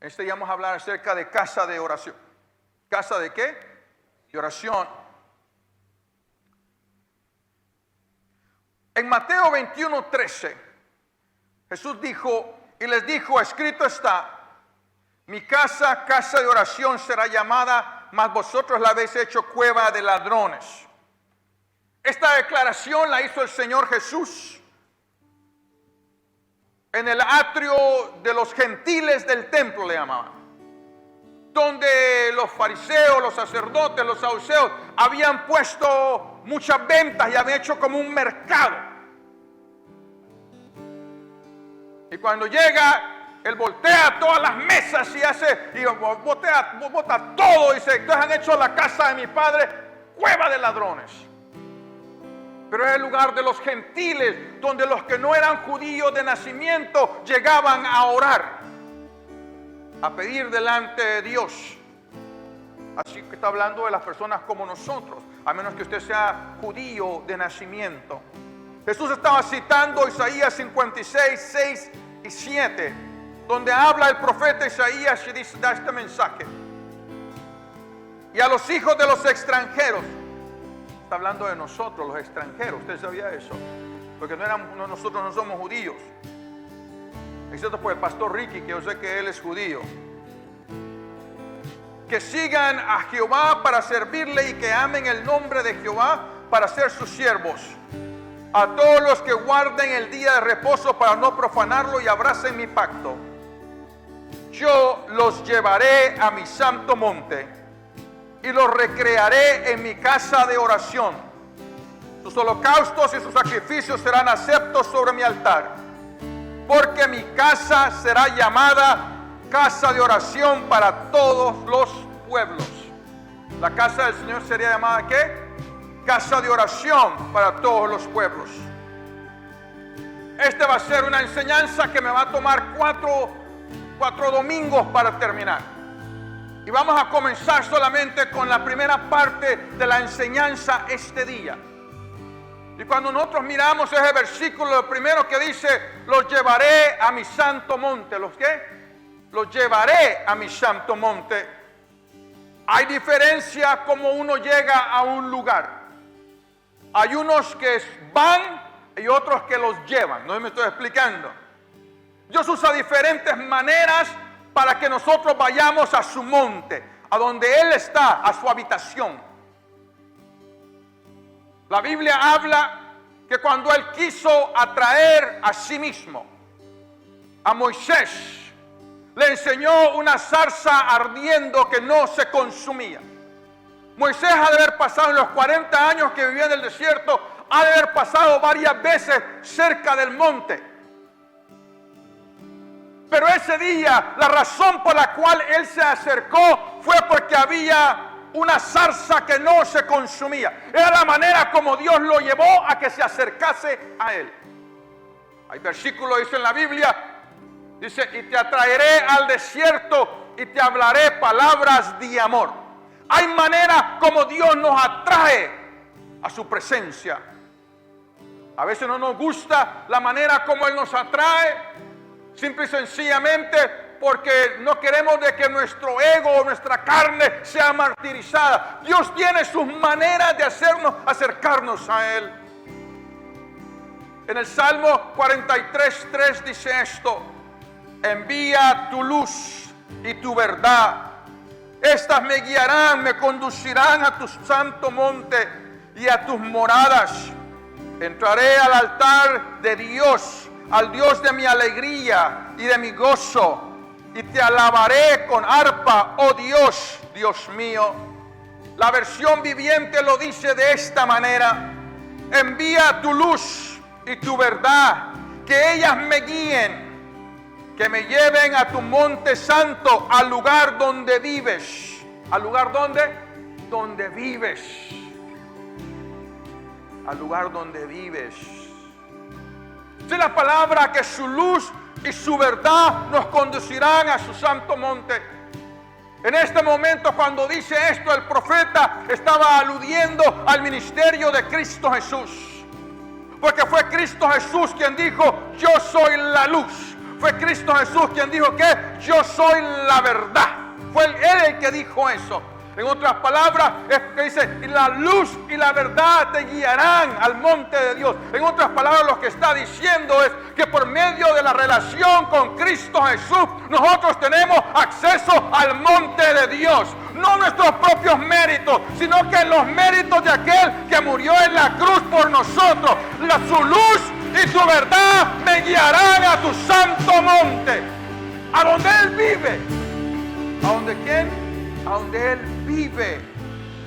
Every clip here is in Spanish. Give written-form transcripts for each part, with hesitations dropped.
Este día vamos a hablar acerca de casa de oración. ¿Casa de qué? De oración. En Mateo 21:13, Jesús dijo y les dijo: escrito está, mi casa, casa de oración será llamada, mas vosotros la habéis hecho cueva de ladrones. Esta declaración la hizo el Señor Jesús en el atrio de los gentiles del templo, le llamaban, donde los fariseos, los sacerdotes, los saduceos habían puesto muchas ventas y habían hecho como un mercado. Y cuando llega, él voltea todas las mesas y hace, y bota todo, y dice: entonces han hecho la casa de mi padre cueva de ladrones. Pero es el lugar de los gentiles, donde los que no eran judíos de nacimiento llegaban a orar, a pedir delante de Dios. Así que está hablando de las personas como nosotros, a menos que usted sea judío de nacimiento. Jesús estaba citando Isaías 56, 6 y 7, donde habla el profeta Isaías y dice, da este mensaje: y a los hijos de los extranjeros. Está hablando de nosotros, los extranjeros. ¿Usted sabía eso? Porque nosotros no somos judíos, excepto por el pastor Ricky, que yo sé que él es judío. Que sigan a Jehová para servirle y que amen el nombre de Jehová para ser sus siervos. A todos los que guarden el día de reposo para no profanarlo y abracen mi pacto. Yo los llevaré a mi santo monte y los recrearé en mi casa de oración. Sus holocaustos y sus sacrificios serán aceptos sobre mi altar, porque mi casa será llamada casa de oración para todos los pueblos. La casa del Señor sería llamada ¿qué? Casa de oración para todos los pueblos. Este va a ser una enseñanza que me va a tomar cuatro domingos para terminar. Y vamos a comenzar solamente con la primera parte de la enseñanza este día. Y cuando nosotros miramos ese versículo, lo primero que dice: los llevaré a mi santo monte. ¿Los qué? Los llevaré a mi santo monte. Hay diferencia como uno llega a un lugar. Hay unos que van y otros que los llevan. No me estoy explicando. Dios usa diferentes maneras para que nosotros vayamos a su monte, a donde Él está, a su habitación. La Biblia habla que cuando Él quiso atraer a sí mismo a Moisés, le enseñó una zarza ardiendo que no se consumía. Moisés ha de haber pasado en los 40 años que vivía en el desierto, ha de haber pasado varias veces cerca del monte. Pero ese día, la razón por la cual él se acercó fue porque había una zarza que no se consumía. Era la manera como Dios lo llevó a que se acercase a él. Hay versículos, dice en la Biblia, dice: y te atraeré al desierto y te hablaré palabras de amor. Hay manera como Dios nos atrae a su presencia. A veces no nos gusta la manera como Él nos atrae, simple y sencillamente porque no queremos de que nuestro ego o nuestra carne sea martirizada. Dios tiene sus maneras de hacernos acercarnos a Él. En el Salmo 43:3 dice esto: envía tu luz y tu verdad. Estas me guiarán, me conducirán a tu santo monte y a tus moradas. Entraré al altar de Dios, al Dios de mi alegría y de mi gozo, y te alabaré con arpa, oh Dios, Dios mío. La versión viviente lo dice de esta manera: envía tu luz y tu verdad, que ellas me guíen, que me lleven a tu monte santo, al lugar donde vives. ¿Al lugar donde vives? Al lugar donde vives. Dice la palabra que su luz y su verdad nos conducirán a su santo monte. En este momento, cuando dice esto, el profeta estaba aludiendo al ministerio de Cristo Jesús. Porque fue Cristo Jesús quien dijo: yo soy la luz. Fue Cristo Jesús quien dijo que yo soy la verdad. Fue Él el que dijo eso. En otras palabras, es que dice, y la luz y la verdad te guiarán al monte de Dios. En otras palabras, lo que está diciendo es que por medio de la relación con Cristo Jesús, nosotros tenemos acceso al monte de Dios. No nuestros propios méritos, sino que los méritos de aquel que murió en la cruz por nosotros. Su luz y su verdad me guiarán a tu santo monte. A donde Él vive. ¿A donde quién? A donde Él vive.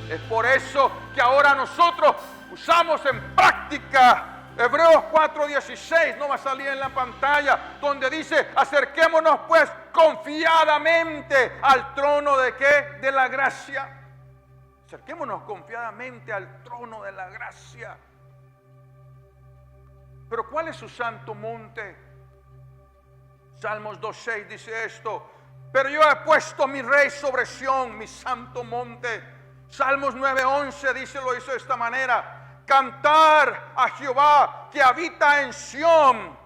Es por eso que ahora nosotros usamos en práctica Hebreos 4:16, no va a salir en la pantalla, donde dice, acerquémonos pues confiadamente al trono de ¿qué? De la gracia. Acerquémonos confiadamente al trono de la gracia. Pero ¿cuál es su santo monte? Salmos 2:6 dice esto: pero yo he puesto mi rey sobre Sión, mi santo monte. Salmos 9:11 dice, lo hizo de esta manera: cantar a Jehová que habita en Sión,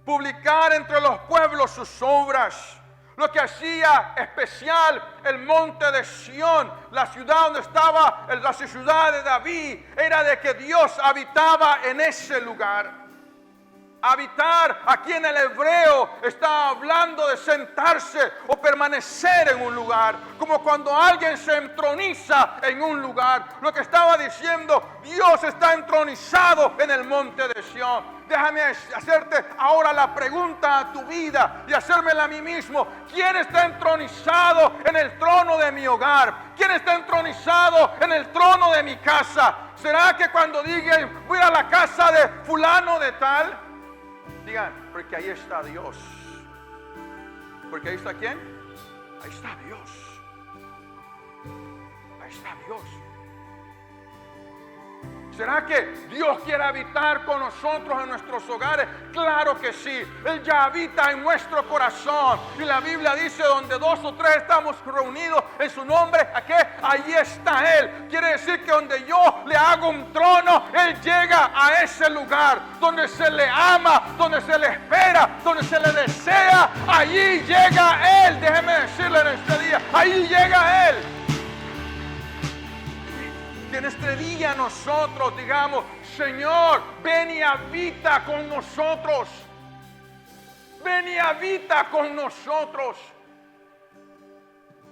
publicar entre los pueblos sus obras. Lo que hacía especial el monte de Sión, la ciudad donde estaba la ciudad de David, era de que Dios habitaba en ese lugar. Habitar, aquí en el hebreo está hablando de sentarse o permanecer en un lugar, como cuando alguien se entroniza en un lugar. Lo que estaba diciendo, Dios está entronizado en el monte de Sión. Déjame hacerte ahora la pregunta a tu vida y hacérmela a mí mismo. ¿Quién está entronizado en el trono de mi hogar? ¿Quién está entronizado en el trono de mi casa? ¿Será que cuando digan voy a la casa de fulano de tal? Digan, porque ahí está Dios. ¿Porque ahí está quién? Ahí está Dios. Ahí está Dios. ¿Será que Dios quiere habitar con nosotros en nuestros hogares? Claro que sí. Él ya habita en nuestro corazón. Y la Biblia dice, donde 2 o 3 estamos reunidos en su nombre, ¿a qué? Allí está Él. Quiere decir que donde yo le hago un trono, Él llega a ese lugar. Donde se le ama, donde se le espera, donde se le desea, allí llega Él. Déjeme decirle en este día, allí llega Él. Que en este día nosotros digamos, Señor, ven y habita con nosotros. Ven y habita con nosotros.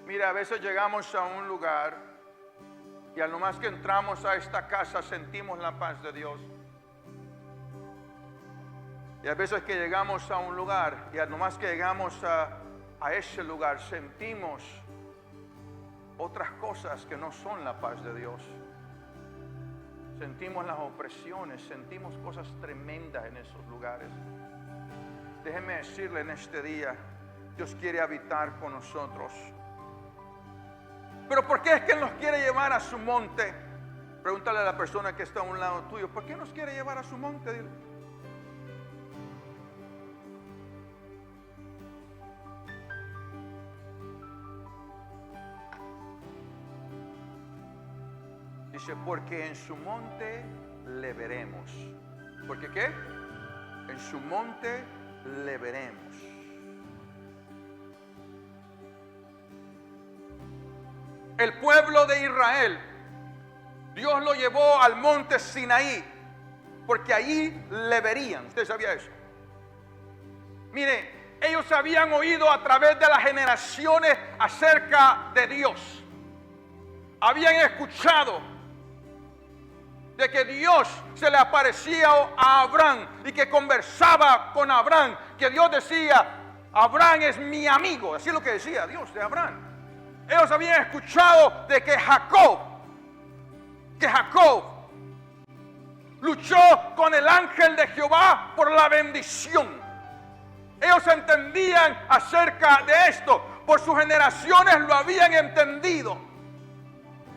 Mira, a veces llegamos a un lugar y al nomás que entramos a esta casa sentimos la paz de Dios. Y a veces que llegamos a un lugar y al nomás que llegamos a ese lugar sentimos otras cosas que no son la paz de Dios. Sentimos las opresiones, sentimos cosas tremendas en esos lugares. Déjeme decirle en este día, Dios quiere habitar con nosotros. Pero ¿por qué es que nos quiere llevar a su monte? Pregúntale a la persona que está a un lado tuyo, ¿por qué nos quiere llevar a su monte? Dile. Dice, porque en su monte le veremos. ¿Por qué qué? En su monte le veremos. El pueblo de Israel, Dios lo llevó al monte Sinaí, porque allí le verían. ¿Usted sabía eso? Mire, ellos habían oído a través de las generaciones acerca de Dios. Habían escuchado de que Dios se le aparecía a Abraham y que conversaba con Abraham, que Dios decía, Abraham es mi amigo, así es lo que decía Dios de Abraham. Ellos habían escuchado de que Jacob luchó con el ángel de Jehová por la bendición. Ellos entendían acerca de esto, por sus generaciones lo habían entendido.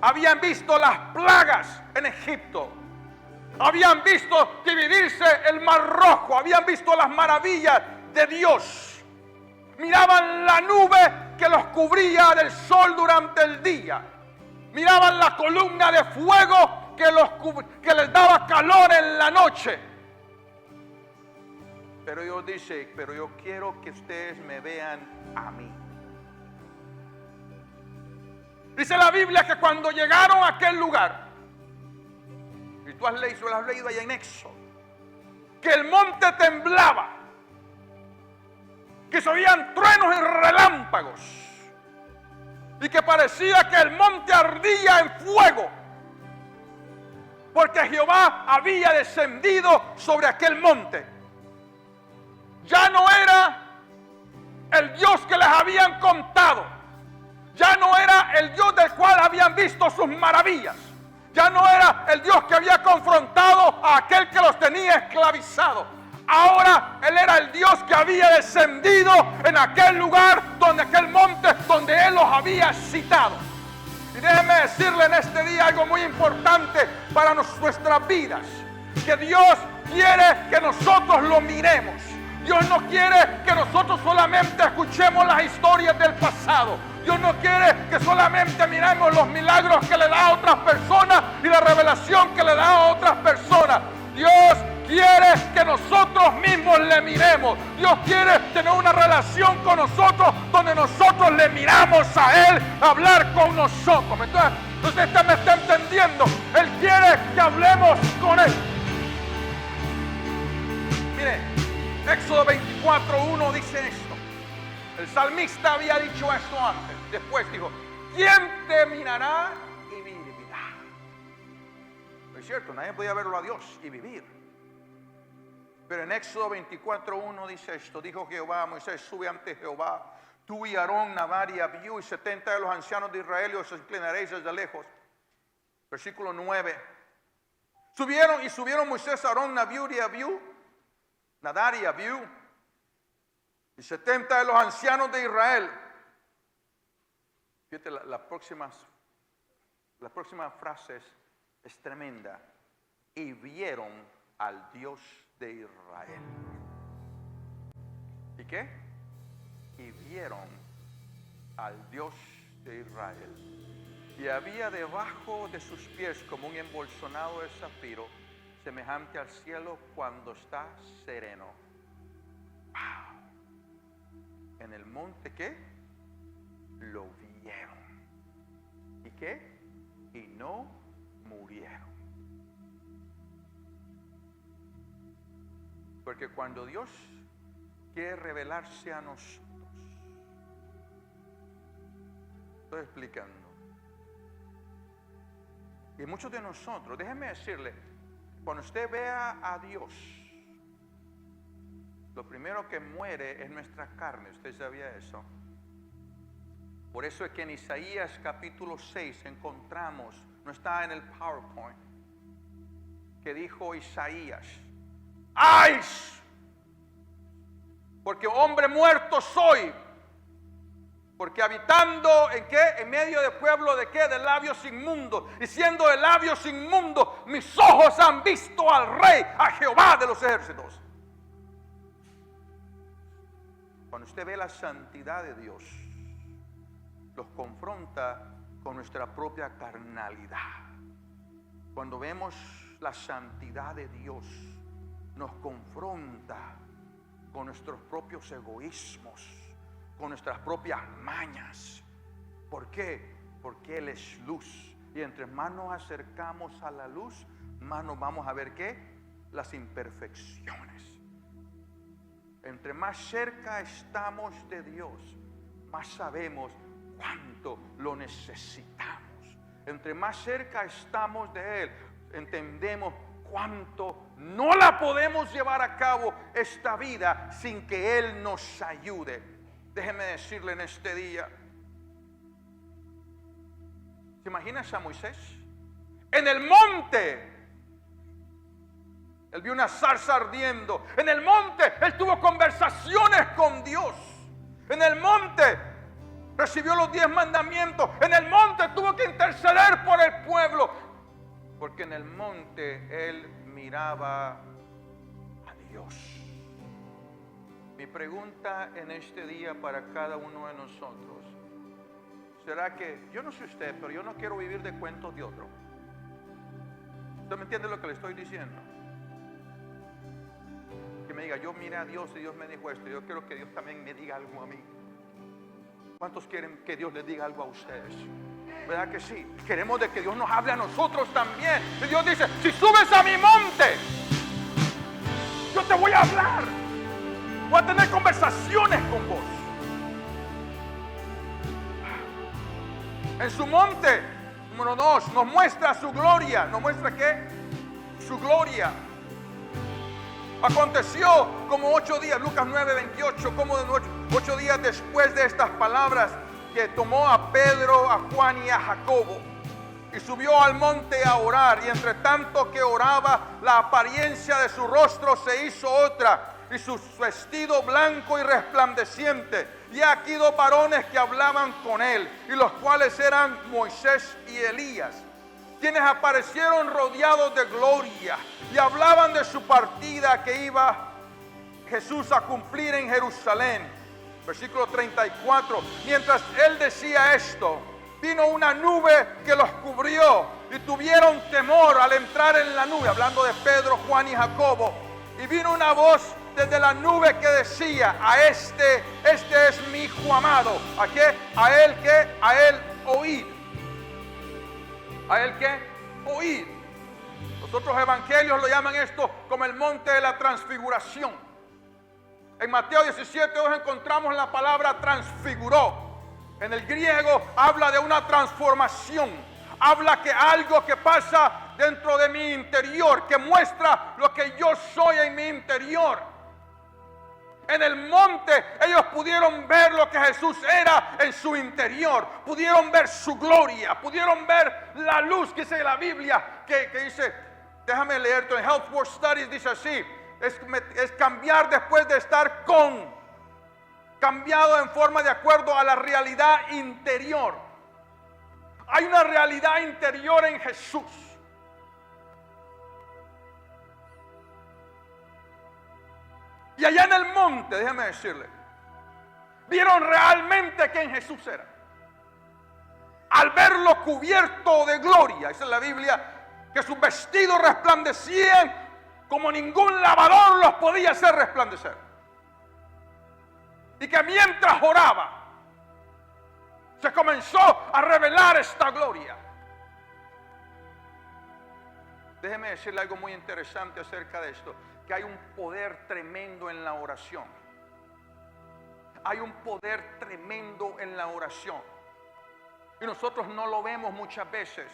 Habían visto las plagas en Egipto. Habían visto dividirse el mar rojo. Habían visto las maravillas de Dios. Miraban la nube que los cubría del sol durante el día. Miraban la columna de fuego que les daba calor en la noche. Pero Dios dice, pero yo quiero que ustedes me vean a mí. Dice la Biblia que cuando llegaron a aquel lugar, y tú lo has leído allá en Éxodo, que el monte temblaba, que se oían truenos y relámpagos, y que parecía que el monte ardía en fuego, porque Jehová había descendido sobre aquel monte. Ya no era el Dios que les habían contado, ya no era el Dios del cual habían visto sus maravillas, ya no era el Dios que había confrontado a aquel que los tenía esclavizados. Ahora Él era el Dios que había descendido en aquel lugar, donde aquel monte donde Él los había citado. Y déjeme decirle en este día algo muy importante para nuestras vidas, que Dios quiere que nosotros lo miremos. Dios no quiere que nosotros solamente escuchemos las historias del pasado. Dios no quiere que solamente miremos los milagros que le da a otras personas y la revelación que le da a otras personas. Dios quiere que nosotros mismos le miremos. Dios quiere tener una relación con nosotros donde nosotros le miramos a Él, hablar con nosotros. Entonces usted me está entendiendo. Él quiere que hablemos con Él. Mire, Éxodo 24:1 dice esto. El salmista había dicho esto antes. Después dijo, ¿quién te mirará y vivirá? No es cierto, nadie podía verlo a Dios y vivir. Pero en Éxodo 24:1 dice esto. Dijo Jehová a Moisés, sube ante Jehová, tú y Aarón, Nadab y Abiú y 70 de los ancianos de Israel, y os inclinaréis desde lejos. Versículo 9. Subieron Moisés, Aarón, Nadab y Abiú, y 70 de los ancianos de Israel. Fíjate, la próxima frase es tremenda. Y vieron al Dios de Israel. ¿Y qué? Y vieron al Dios de Israel. Y había debajo de sus pies como un embolsonado de zafiro, semejante al cielo cuando está sereno. ¡Wow! En el monte, ¿qué? Lo vieron. ¿Y qué? Y no murieron. Porque cuando Dios quiere revelarse a nosotros, estoy explicando, y muchos de nosotros, déjenme decirle, cuando usted vea a Dios, lo primero que muere es nuestra carne. ¿Usted sabía eso? Por eso es que en Isaías capítulo 6 encontramos, no está en el PowerPoint, que dijo Isaías, ¡ay! Porque hombre muerto soy. Porque habitando ¿en qué? En medio de pueblo de qué? De labios inmundos. Y siendo de labios inmundos, mis ojos han visto al Rey, a Jehová de los ejércitos. Cuando usted ve la santidad de Dios, los confronta con nuestra propia carnalidad. Cuando vemos la santidad de Dios, nos confronta con nuestros propios egoísmos, con nuestras propias mañas. ¿Por qué? Porque Él es luz. Y entre más nos acercamos a la luz, más nos vamos a ver ¿qué? Las imperfecciones. Entre más cerca estamos de Dios, más sabemos cuánto lo necesitamos. Entre más cerca estamos de Él, entendemos cuánto no la podemos llevar a cabo esta vida sin que Él nos ayude. Déjeme decirle en este día, ¿se imagina a Moisés? En el monte, él vio una zarza ardiendo. En el monte, él tuvo conversaciones con Dios. En el monte, recibió los 10 mandamientos. En el monte, tuvo que interceder por el pueblo. Porque en el monte, él miraba a Dios. Mi pregunta en este día para cada uno de nosotros será que, yo no sé usted, pero yo no quiero vivir de cuentos de otro. ¿Usted me entiende lo que le estoy diciendo? Que me diga, yo miré a Dios y Dios me dijo esto. Yo quiero que Dios también me diga algo a mí. ¿Cuántos quieren que Dios les diga algo a ustedes? ¿Verdad que sí? Queremos de que Dios nos hable a nosotros también. Y Dios dice, si subes a mi monte, yo te voy a hablar. Voy a tener conversaciones con vos. En su monte, número 2, nos muestra su gloria. ¿Nos muestra qué? Su gloria. Aconteció como 8 días, Lucas 9:28, como 8 días después de estas palabras, que tomó a Pedro, a Juan y a Jacobo y subió al monte a orar. Y entre tanto que oraba, la apariencia de su rostro se hizo otra, y su vestido blanco y resplandeciente. Y aquí 2 varones que hablaban con él, y los cuales eran Moisés y Elías, quienes aparecieron rodeados de gloria y hablaban de su partida que iba Jesús a cumplir en Jerusalén. Versículo 34. Mientras él decía esto, vino una nube que los cubrió y tuvieron temor al entrar en la nube. Hablando de Pedro, Juan y Jacobo. Y vino una voz desde la nube que decía, a este es mi hijo amado. ¿A qué? A él que, a él oíd. A él que oíd. Los otros evangelios lo llaman esto como el monte de la transfiguración. En Mateo 17 hoy encontramos la palabra transfiguró. En el griego habla de una transformación. Habla que algo que pasa dentro de mi interior, que muestra lo que yo soy en mi interior. En el monte ellos pudieron ver lo que Jesús era en su interior. Pudieron ver su gloria. Pudieron ver la luz que dice la Biblia. Que dice, déjame leerte en Health World Studies, dice así. Es cambiar después de estar cambiado en forma de acuerdo a la realidad interior. Hay una realidad interior en Jesús. Y allá en el monte, déjeme decirle, vieron realmente quién Jesús era. Al verlo cubierto de gloria, dice la Biblia, que sus vestidos resplandecían como ningún lavador los podía hacer resplandecer. Y que mientras oraba, se comenzó a revelar esta gloria. Déjeme decirle algo muy interesante acerca de esto, que hay un poder tremendo en la oración. Hay un poder tremendo en la oración. Y nosotros no lo vemos muchas veces.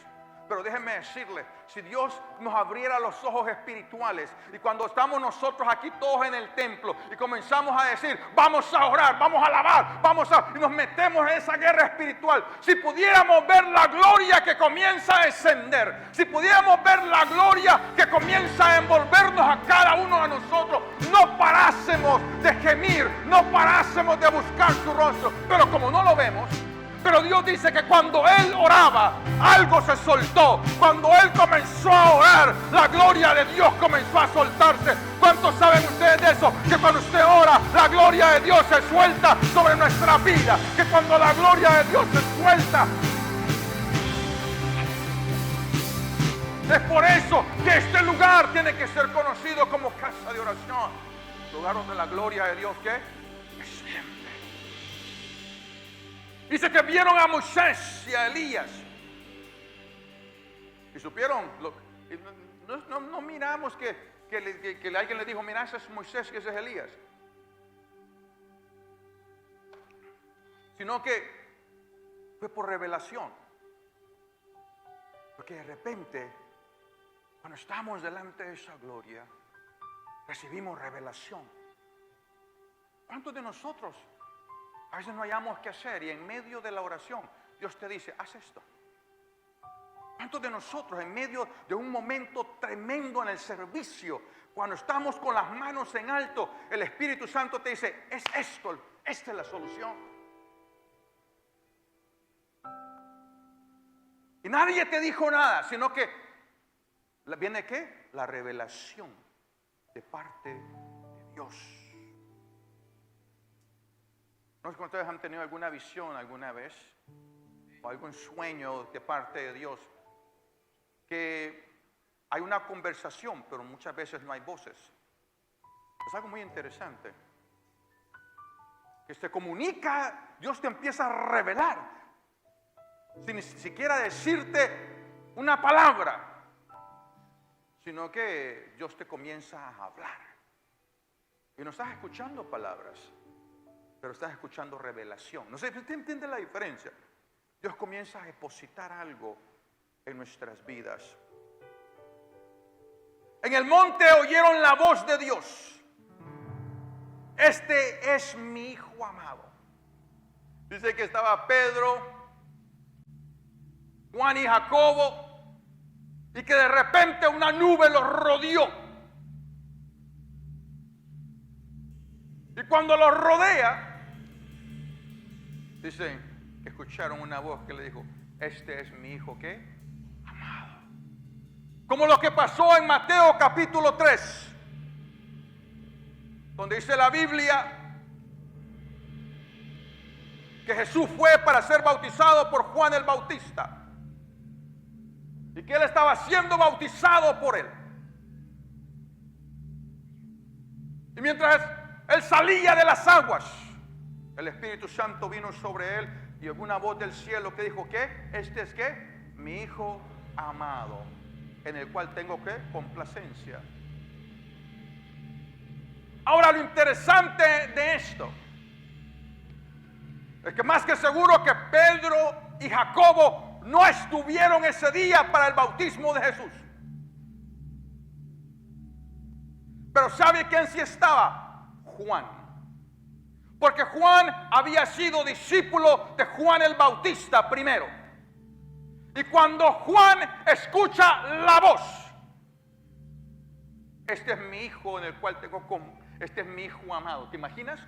Pero déjenme decirle, si Dios nos abriera los ojos espirituales y cuando estamos nosotros aquí todos en el templo y comenzamos a decir, vamos a orar, vamos a alabar, y nos metemos en esa guerra espiritual, si pudiéramos ver la gloria que comienza a descender, si pudiéramos ver la gloria que comienza a envolvernos a cada uno de nosotros, no parásemos de gemir, no parásemos de buscar su rostro, pero como no lo vemos. Pero Dios dice que cuando Él oraba, algo se soltó. Cuando Él comenzó a orar, la gloria de Dios comenzó a soltarse. ¿Cuántos saben ustedes de eso? Que cuando usted ora, la gloria de Dios se suelta sobre nuestra vida. Que cuando la gloria de Dios se suelta. Es por eso que este lugar tiene que ser conocido como casa de oración. Lugar donde la gloria de Dios, ¿qué? Desciende. Dice que vieron a Moisés y a Elías. Y supieron, no miramos que alguien le dijo, mira, ese es Moisés y ese es Elías. Sino que fue por revelación. Porque de repente, cuando estamos delante de esa gloria, recibimos revelación. ¿Cuántos de nosotros a veces no hayamos qué hacer y en medio de la oración Dios te dice, haz esto? ¿Cuántos de nosotros en medio de un momento tremendo en el servicio, cuando estamos con las manos en alto, el Espíritu Santo te dice, es esto, esta es la solución? Y nadie te dijo nada, sino que viene ¿qué? La revelación de parte de Dios. No sé si ustedes han tenido alguna visión alguna vez o algún sueño de parte de Dios, que hay una conversación, pero muchas veces no hay voces. Es algo muy interesante. Que se comunica, Dios te empieza a revelar, sin ni siquiera decirte una palabra, sino que Dios te comienza a hablar. Y no estás escuchando palabras, pero estás escuchando revelación. No sé, ¿usted entiende la diferencia? Dios comienza a depositar algo en nuestras vidas. En el monte oyeron la voz de Dios. Este es mi hijo amado. Dice que estaba Pedro, Juan y Jacobo, y que de repente una nube los rodeó. Y cuando los rodea, dicen que escucharon una voz que le dijo: este es mi hijo, ¿qué? Amado. Como lo que pasó en Mateo capítulo 3. Donde dice la Biblia que Jesús fue para ser bautizado por Juan el Bautista y que él estaba siendo bautizado por él. Y mientras él salía de las aguas, el Espíritu Santo vino sobre él y hubo una voz del cielo que dijo: ¿qué? Este es ¿qué? Mi hijo amado, en el cual tengo ¿qué? Complacencia. Ahora, lo interesante de esto es que más que seguro que Pedro y Jacobo no estuvieron ese día para el bautismo de Jesús. Pero ¿sabe quién sí estaba? Juan. Porque Juan había sido discípulo de Juan el Bautista primero. Y cuando Juan escucha la voz: este es mi hijo en el cual tengo este es mi hijo amado. ¿Te imaginas?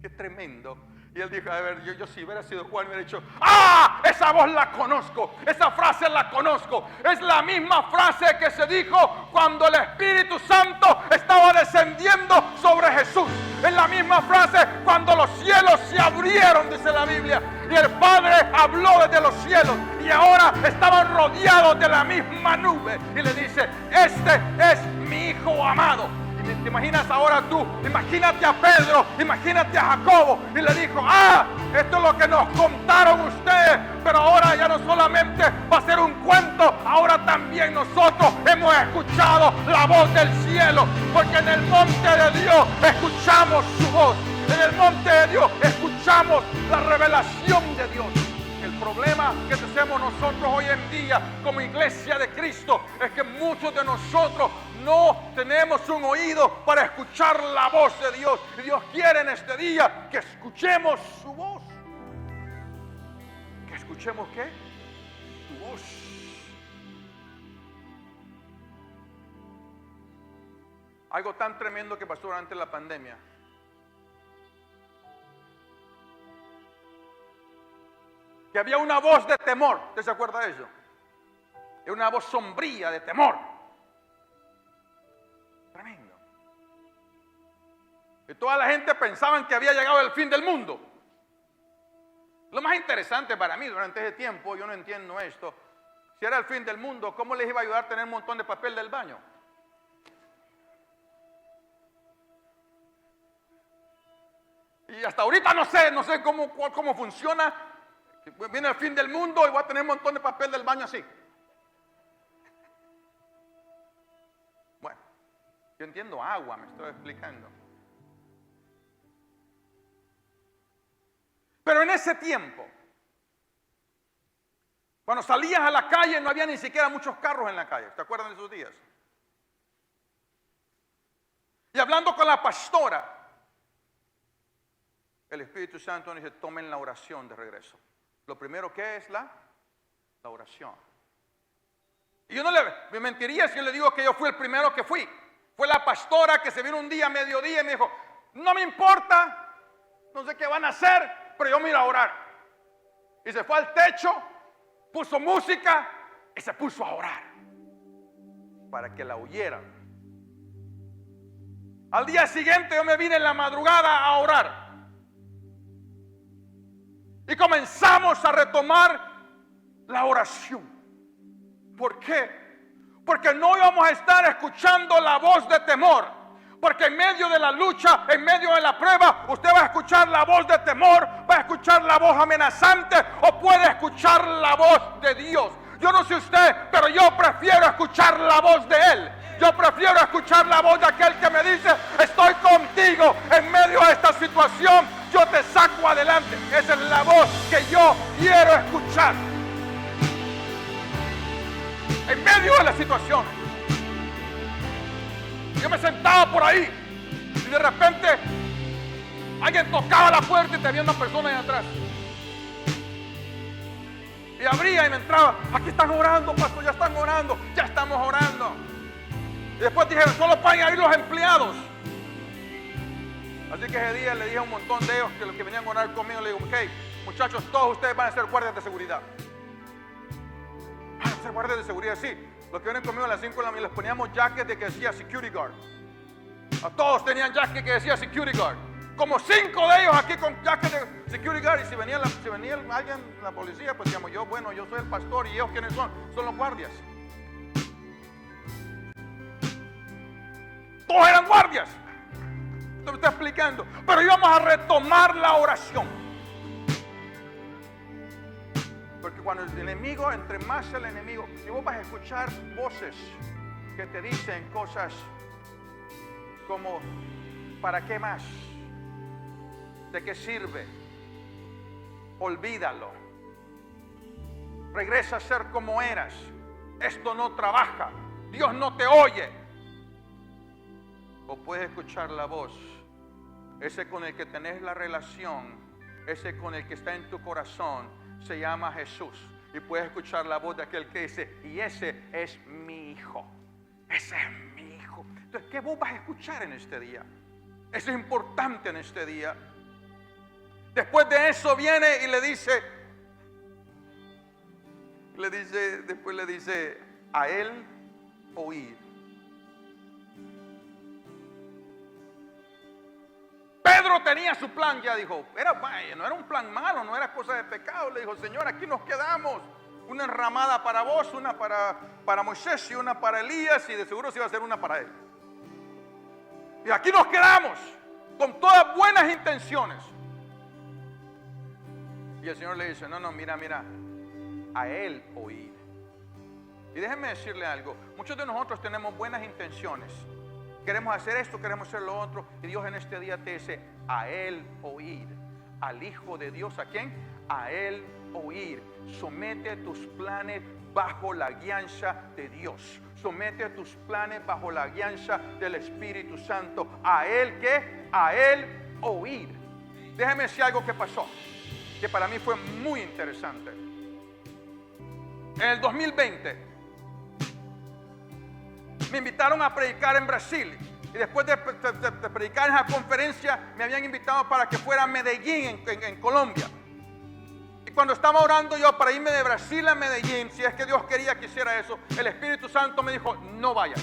Qué tremendo. Y él dijo: a ver, yo si hubiera sido Juan, hubiera dicho: ¡ah! Esa voz la conozco, esa frase la conozco. Es la misma frase que se dijo cuando el Espíritu Santo estaba descendiendo sobre Jesús. Es la misma frase cuando los cielos se abrieron, dice la Biblia, y el Padre habló desde los cielos. Y ahora estaban rodeados de la misma nube. Y le dice: este es mi hijo amado. ¿Te imaginas ahora tú? Imagínate a Pedro, imagínate a Jacobo. Y le dijo: ah, esto es lo que nos contaron ustedes, pero ahora ya no solamente va a ser un cuento, ahora también nosotros hemos escuchado la voz del cielo, porque en el monte de Dios escuchamos su voz. En el monte de Dios escuchamos la revelación de Dios. El problema que tenemos nosotros hoy en día como iglesia de Cristo es que muchos de nosotros no tenemos un oído para escuchar la voz de Dios. Y Dios quiere en este día que escuchemos su voz. ¿Que escuchemos qué? Su voz. Algo tan tremendo que pasó durante la pandemia. Que había una voz de temor. ¿Usted se acuerda de eso? Era una voz sombría de temor. Tremendo. Y toda la gente pensaba que había llegado el fin del mundo. Lo más interesante para mí durante ese tiempo, yo no entiendo esto. Si era el fin del mundo, ¿cómo les iba a ayudar a tener un montón de papel del baño? Y hasta ahorita no sé cómo funciona. Viene el fin del mundo y voy a tener un montón de papel del baño así. Bueno, yo entiendo agua, me estoy explicando. Pero en ese tiempo, cuando salías a la calle no había ni siquiera muchos carros en la calle. ¿Te acuerdan de esos días? Y hablando con la pastora, el Espíritu Santo nos dice: tomen la oración de regreso. Lo primero que es la oración. Y yo no me mentiría si yo le digo que yo fui el primero que fui. Fue la pastora que se vino un día a mediodía y me dijo: no me importa, no sé qué van a hacer, pero yo me voy a orar. Y se fue al techo, puso música y se puso a orar para que la oyeran. Al día siguiente yo me vine en la madrugada a orar. Y comenzamos a retomar la oración. ¿Por qué? Porque no íbamos a estar escuchando la voz de temor. Porque en medio de la lucha, en medio de la prueba, usted va a escuchar la voz de temor, va a escuchar la voz amenazante o puede escuchar la voz de Dios. Yo no sé usted, pero yo prefiero escuchar la voz de Él. Yo prefiero escuchar la voz de aquel que me dice, estoy contigo en medio de esta situación, yo te saco adelante. Esa es la voz que yo quiero escuchar. En medio de la situación. Yo me sentaba por ahí y de repente alguien tocaba la puerta y te había una persona ahí atrás. Y abría y me entraba, aquí están orando, pastor, ya están orando, ya estamos orando. Y después dijeron, solo van a ir los empleados. Así que ese día le dije a un montón de ellos que los que venían a orar conmigo, le digo, ok, muchachos, todos ustedes van a ser guardias de seguridad. Van a ser guardias de seguridad, sí. Los que vienen conmigo a las 5 de la mañana les poníamos jackets de que decía security guard. A todos tenían jackets que decía security guard. Como 5 de ellos aquí con jackets de security guard. Y si venía alguien, la policía, pues decíamos, yo soy el pastor. ¿Y ellos quiénes son? Son los guardias. Todos eran guardias. Esto me está explicando. Pero íbamos a retomar la oración. Porque cuando el enemigo, entre más el enemigo, y vos vas a escuchar voces que te dicen cosas como, ¿para qué más? ¿De qué sirve? Olvídalo. Regresa a ser como eras. Esto no trabaja. Dios no te oye. O puedes escuchar la voz, ese con el que tenés la relación, ese con el que está en tu corazón, se llama Jesús. Y puedes escuchar la voz de aquel que dice, y ese es mi hijo. Ese es mi hijo. Entonces, ¿qué vos vas a escuchar en este día? Eso es importante en este día. Después de eso viene y después le dice, a él oír. Pedro tenía su plan, ya dijo, no era un plan malo, no era cosa de pecado. Le dijo, Señor, aquí nos quedamos. Una enramada para vos, una para Moisés y una para Elías, y de seguro se iba a hacer una para él. Y aquí nos quedamos, con todas buenas intenciones. Y el Señor le dice, no, mira, a él oír. Y déjenme decirle algo, muchos de nosotros tenemos buenas intenciones. Queremos hacer esto, queremos hacer lo otro. Y Dios en este día te dice, a él oír. Al Hijo de Dios, ¿a quién? A él oír. Somete tus planes bajo la guianza de Dios. Somete tus planes bajo la guianza del Espíritu Santo. A él, ¿qué? A él oír. Déjeme decir algo que pasó, que para mí fue muy interesante. En el 2020 me invitaron a predicar en Brasil. Y después de predicar en esa conferencia, me habían invitado para que fuera a Medellín, en Colombia. Y cuando estaba orando yo para irme de Brasil a Medellín, si es que Dios quería que hiciera eso, el Espíritu Santo me dijo, no vayas.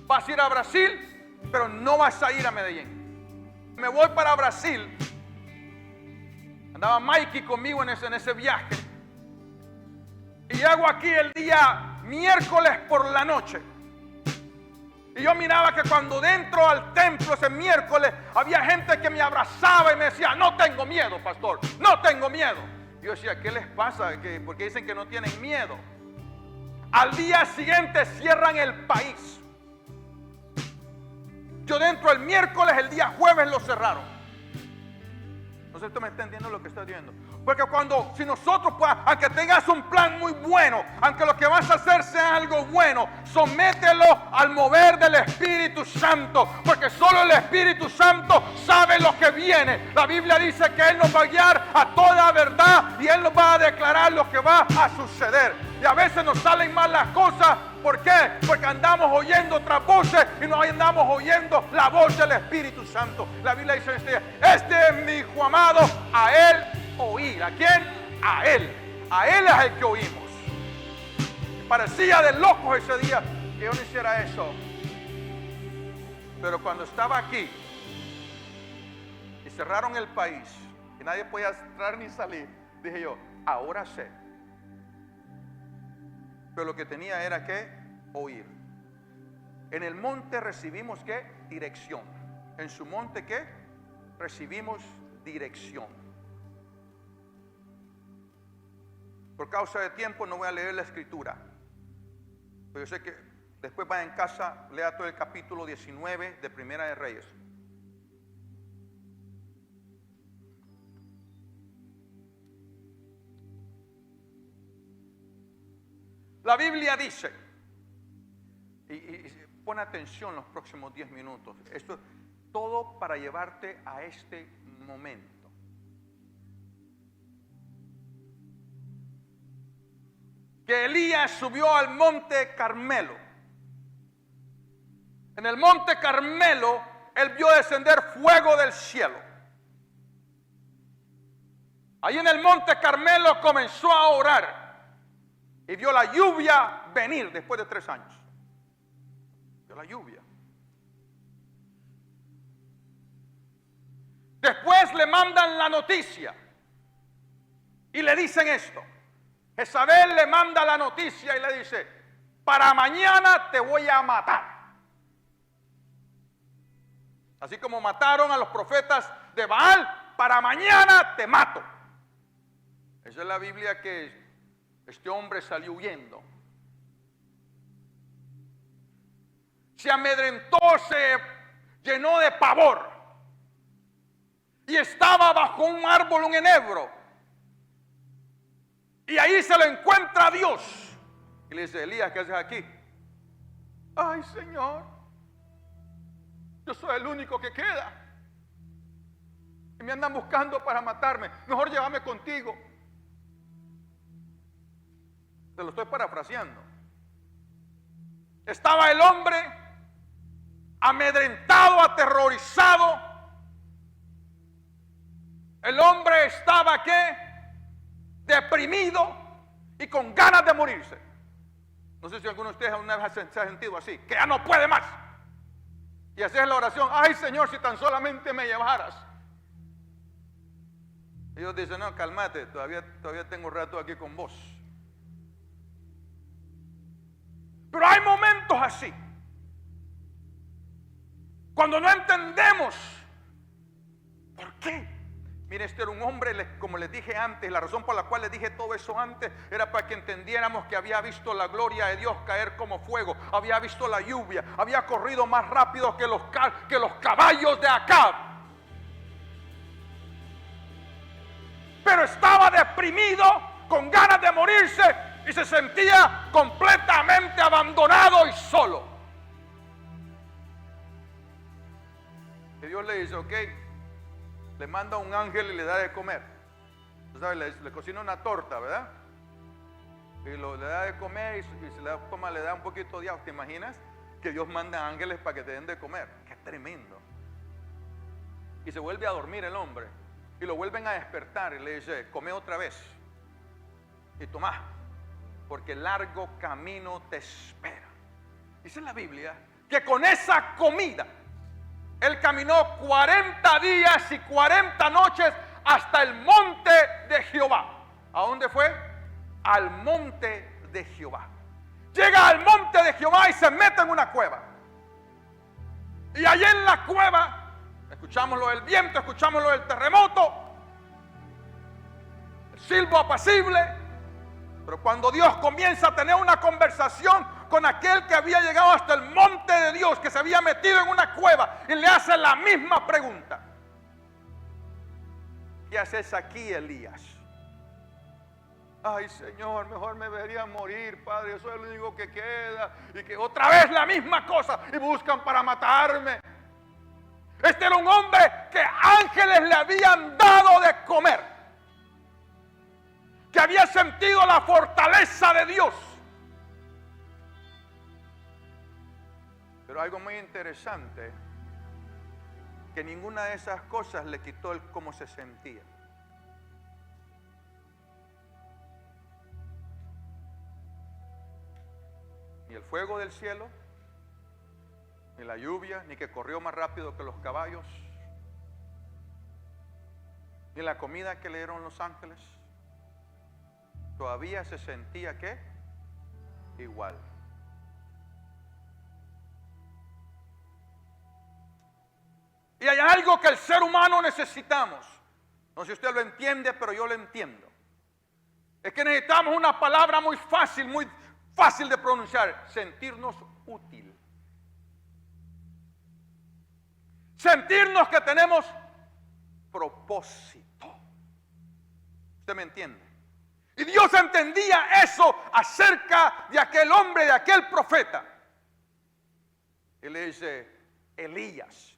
Vas a ir a Brasil, pero no vas a ir a Medellín. Me voy para Brasil. Andaba Mikey conmigo en ese viaje. Y llego aquí el día miércoles por la noche. Y yo miraba que cuando dentro al templo ese miércoles había gente que me abrazaba y me decía, no tengo miedo, pastor, no tengo miedo. Y yo decía, ¿qué les pasa? ¿Por qué dicen que no tienen miedo? Al día siguiente cierran el país. Yo dentro el miércoles, el día jueves lo cerraron. No sé si usted me está entendiendo lo que estoy viendo. Porque si nosotros, pues, aunque tengas un plan muy bueno, aunque lo que vas a hacer sea algo bueno, somételo al mover del Espíritu Santo. Porque solo el Espíritu Santo sabe lo que viene. La Biblia dice que Él nos va a guiar a toda verdad y Él nos va a declarar lo que va a suceder. Y a veces nos salen mal las cosas. ¿Por qué? Porque andamos oyendo otras voces y no andamos oyendo la voz del Espíritu Santo. La Biblia dice este es mi Hijo amado, a Él oír. ¿A quién? A Él. A Él es el que oímos. Parecía de locos ese día que yo no hiciera eso. Pero cuando estaba aquí y cerraron el país y nadie podía entrar ni salir, dije yo, ahora sé. Pero lo que tenía era que oír. En el monte recibimos ¿qué? Dirección. En su monte ¿qué? Recibimos dirección. Por causa de tiempo no voy a leer la escritura, pero yo sé que después va en casa, lea todo el capítulo 19 de Primera de Reyes. La Biblia dice, y pon atención los próximos 10 minutos, esto es todo para llevarte a este momento. Que Elías subió al monte Carmelo. En el monte Carmelo, él vio descender fuego del cielo. Ahí en el monte Carmelo comenzó a orar y vio la lluvia venir después de 3 años. Vio la lluvia. Después le mandan la noticia y le dicen esto. Jezabel le manda la noticia y le dice: para mañana te voy a matar. Así como mataron a los profetas de Baal, para mañana te mato. Esa es la Biblia que este hombre salió huyendo. Se amedrentó, se llenó de pavor. Y estaba bajo un árbol, un enebro. Y ahí se lo encuentra Dios. Y le dice: Elías, ¿qué haces aquí? Ay, Señor, yo soy el único que queda. Y me andan buscando para matarme. Mejor llévame contigo. Te lo estoy parafraseando. Estaba el hombre amedrentado, aterrorizado. El hombre estaba ¿qué? Deprimido y con ganas de morirse. No sé si alguno de ustedes alguna vez se ha sentido así, que ya no puede más. Y haces la oración: ay, Señor, si tan solamente me llevaras. Y Dios dice: no, cálmate, todavía tengo un rato aquí con vos. Pero hay momentos así, cuando no entendemos por qué. Mire, este era un hombre, como les dije antes, la razón por la cual les dije todo eso antes era para que entendiéramos que había visto la gloria de Dios caer como fuego, había visto la lluvia, había corrido más rápido que los caballos de Acab. Pero estaba deprimido, con ganas de morirse, y se sentía completamente abandonado y solo. Y Dios le dice: ok, le manda un ángel y le da de comer. Tú sabes, le cocina una torta, ¿verdad? Y le da de comer, y se le da un poquito de agua. ¿Te imaginas que Dios manda ángeles para que te den de comer? ¡Qué tremendo! Y se vuelve a dormir el hombre, y lo vuelven a despertar y le dice: come otra vez y toma, porque largo camino te espera. Dice la Biblia que con esa comida él caminó 40 días y 40 noches hasta el monte de Jehová. ¿A dónde fue? Al monte de Jehová. Llega al monte de Jehová y se mete en una cueva. Y allí en la cueva escuchamos lo del viento, escuchamos lo del terremoto, el silbo apacible. Pero cuando Dios comienza a tener una conversación con aquel que había llegado hasta el monte de Dios, que se había metido en una cueva, y le hace la misma pregunta: ¿qué haces aquí, Elías? Ay, Señor, mejor me debería morir, Padre, yo soy el único que queda. Y que otra vez la misma cosa, y buscan para matarme. Este era un hombre que ángeles le habían dado de comer, que había sentido la fortaleza de Dios. Pero algo muy interesante, que ninguna de esas cosas le quitó el cómo se sentía. Ni el fuego del cielo, ni la lluvia, ni que corrió más rápido que los caballos, ni la comida que le dieron los ángeles. Todavía se sentía ¿qué? Igual. Y hay algo que el ser humano necesitamos. No sé si usted lo entiende, pero yo lo entiendo. Es que necesitamos una palabra muy fácil de pronunciar: sentirnos útil. Sentirnos que tenemos propósito. ¿Usted me entiende? Y Dios entendía eso acerca de aquel hombre, de aquel profeta. Y le dice: Elías,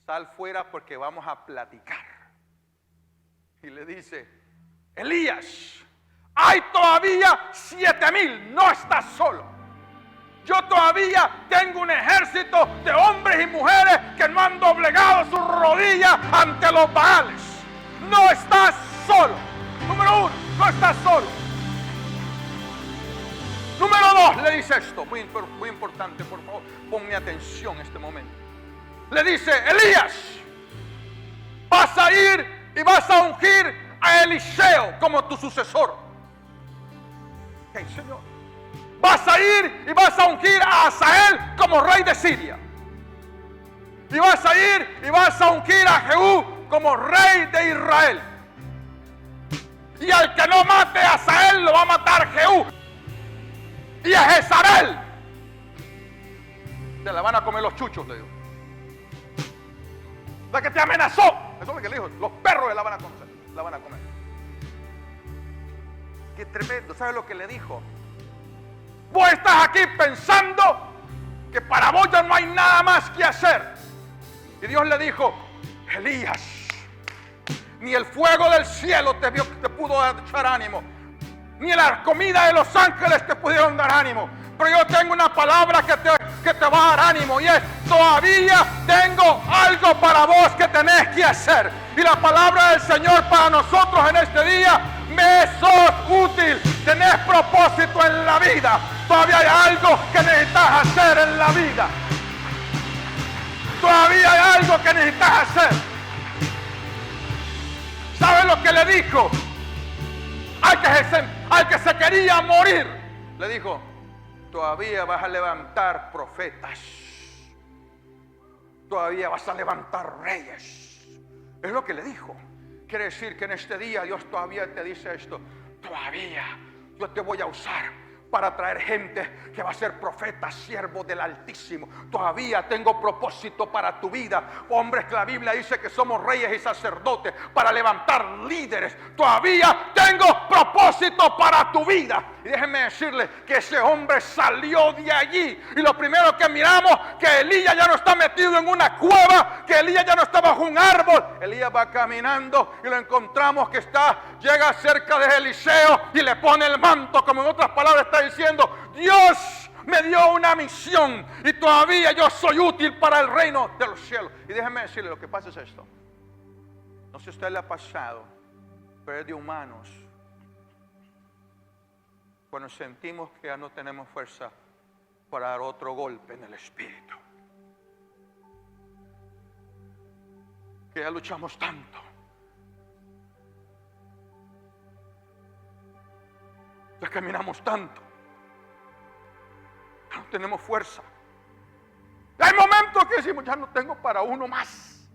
sal fuera porque vamos a platicar. Y le dice: Elías, hay todavía 7,000, no estás solo. Yo todavía tengo un ejército de hombres y mujeres que no han doblegado sus rodillas ante los Baales. No estás solo. Número 1, no estás solo. Número 2, le dice esto, muy importante, por favor, ponme atención en este momento. Le dice: Elías, vas a ir y vas a ungir a Eliseo como tu sucesor. Ok, Señor. Vas a ir y vas a ungir a Hazael como rey de Siria. Y vas a ir y vas a ungir a Jehú como rey de Israel. Y al que no mate a Hazael lo va a matar Jehú. Y a Jezabel se la van a comer los chuchos, le digo. La que te amenazó, eso es lo que le dijo, los perros la van a comer, la van a comer. Qué tremendo. ¿Sabe lo que le dijo? Vos estás aquí pensando que para vos ya no hay nada más que hacer. Y Dios le dijo: Elías, ni el fuego del cielo te pudo echar ánimo, ni la comida de los ángeles te pudieron dar ánimo. Pero yo tengo una palabra que te va a dar ánimo, y es: todavía tengo algo para vos que tenés que hacer. Y la palabra del Señor para nosotros en este día: me sos útil, tenés propósito en la vida. Todavía hay algo que necesitas hacer en la vida. Todavía hay algo que necesitas hacer. ¿Sabe lo que le dijo? Al que se quería morir, le dijo: todavía vas a levantar profetas, todavía vas a levantar reyes. Es lo que le dijo. Quiere decir que en este día Dios todavía te dice esto: todavía yo te voy a usar para traer gente que va a ser profeta, siervo del Altísimo. Todavía tengo propósito para tu vida. Hombres que la Biblia dice que somos reyes y sacerdotes para levantar líderes. Todavía tengo propósito para tu vida. Y déjenme decirle que ese hombre salió de allí. Y lo primero que miramos, que Elías ya no está metido en una cueva, que Elías ya no está bajo un árbol. Elías va caminando y lo encontramos que llega cerca de Eliseo y le pone el manto. Como en otras palabras está diciendo: Dios me dio una misión y todavía yo soy útil para el reino de los cielos. Y déjenme decirle, lo que pasa es esto. No sé si a usted le ha pasado, pero es de humanos. Cuando sentimos que ya no tenemos fuerza para dar otro golpe en el espíritu, que ya luchamos tanto, ya caminamos tanto, ya no tenemos fuerza. Hay momentos que decimos: ya no tengo para uno más,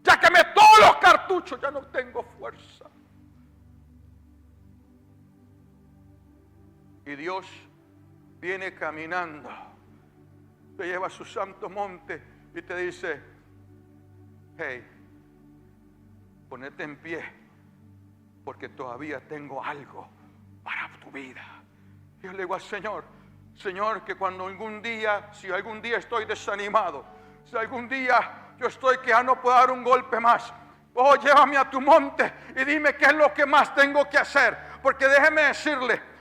ya quemé todos los cartuchos, ya no tengo fuerza. Y Dios viene caminando, te lleva a su santo monte y te dice: hey, ponete en pie, porque todavía tengo algo para tu vida. Yo le digo al Señor: Señor, que cuando si algún día estoy desanimado, si algún día yo estoy que ya no puedo dar un golpe más, oh, llévame a tu monte y dime qué es lo que más tengo que hacer. Porque déjeme decirle,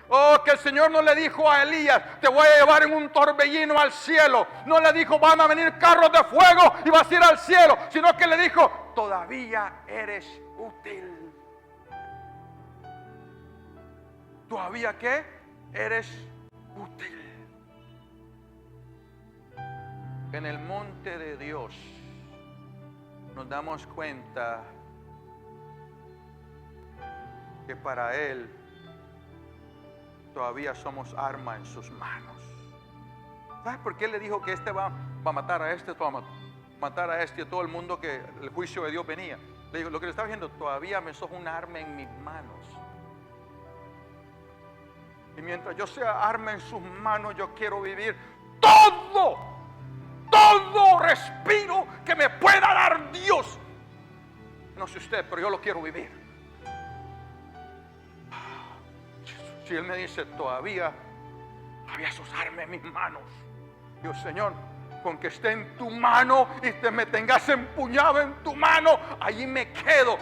que el Señor no le dijo a Elías: te voy a llevar en un torbellino al cielo. No le dijo: van a venir carros de fuego y vas a ir al cielo. Sino que le dijo: todavía eres útil. ¿Todavía qué? Eres útil. En el monte de Dios nos damos cuenta que para Él todavía somos arma en sus manos. ¿Sabes por qué le dijo que este va a matar a este? matar a este y a todo el mundo, que el juicio de Dios venía. Le digo, lo que le estaba diciendo, todavía me sos un arma en mis manos. Y mientras yo sea arma en sus manos, yo quiero vivir todo respiro que me pueda dar Dios. No sé usted, pero yo lo quiero vivir. Si Él me dice, todavía sos arma en mis manos. Dios, Señor, con que esté en tu mano y te me tengas empuñado en tu mano, allí me quedo.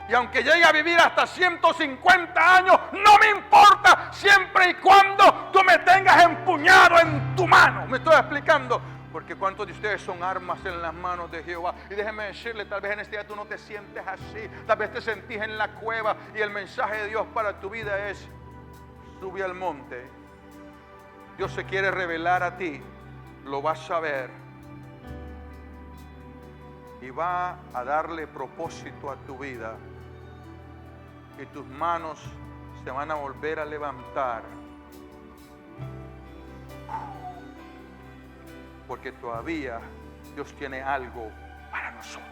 Y aunque llegue a vivir hasta 150 años, no me importa, siempre y cuando tú me tengas empuñado en tu mano. ¿Me estoy explicando? Porque ¿cuántos de ustedes son armas en las manos de Jehová? Y déjeme decirle, tal vez en este día tú no te sientes así. Tal vez te sentís en la cueva y el mensaje de Dios para tu vida es: sube al monte. Dios se quiere revelar a ti. Lo vas a ver. Y va a darle propósito a tu vida. Y tus manos se van a volver a levantar. Porque todavía Dios tiene algo para nosotros.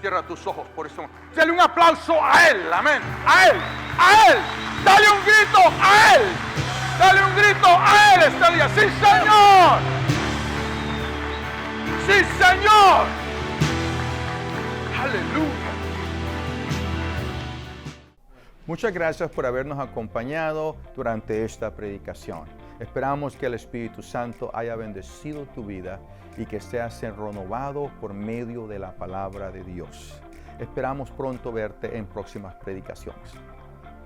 Cierra tus ojos por eso. Dale un aplauso a Él, amén. A Él, a Él. Dale un grito a Él. Dale un grito a Él este día. Sí, Señor. Sí, Señor. Aleluya. Muchas gracias por habernos acompañado durante esta predicación. Esperamos que el Espíritu Santo haya bendecido tu vida y que seas renovado por medio de la palabra de Dios. Esperamos pronto verte en próximas predicaciones.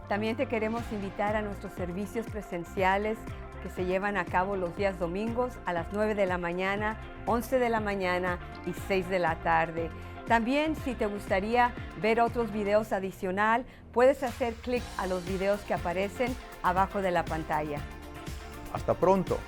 También te queremos invitar a nuestros servicios presenciales que se llevan a cabo los días domingos a las 9 de la mañana, 11 de la mañana y 6 de la tarde. También, si te gustaría ver otros videos adicional, puedes hacer clic a los videos que aparecen abajo de la pantalla. Hasta pronto.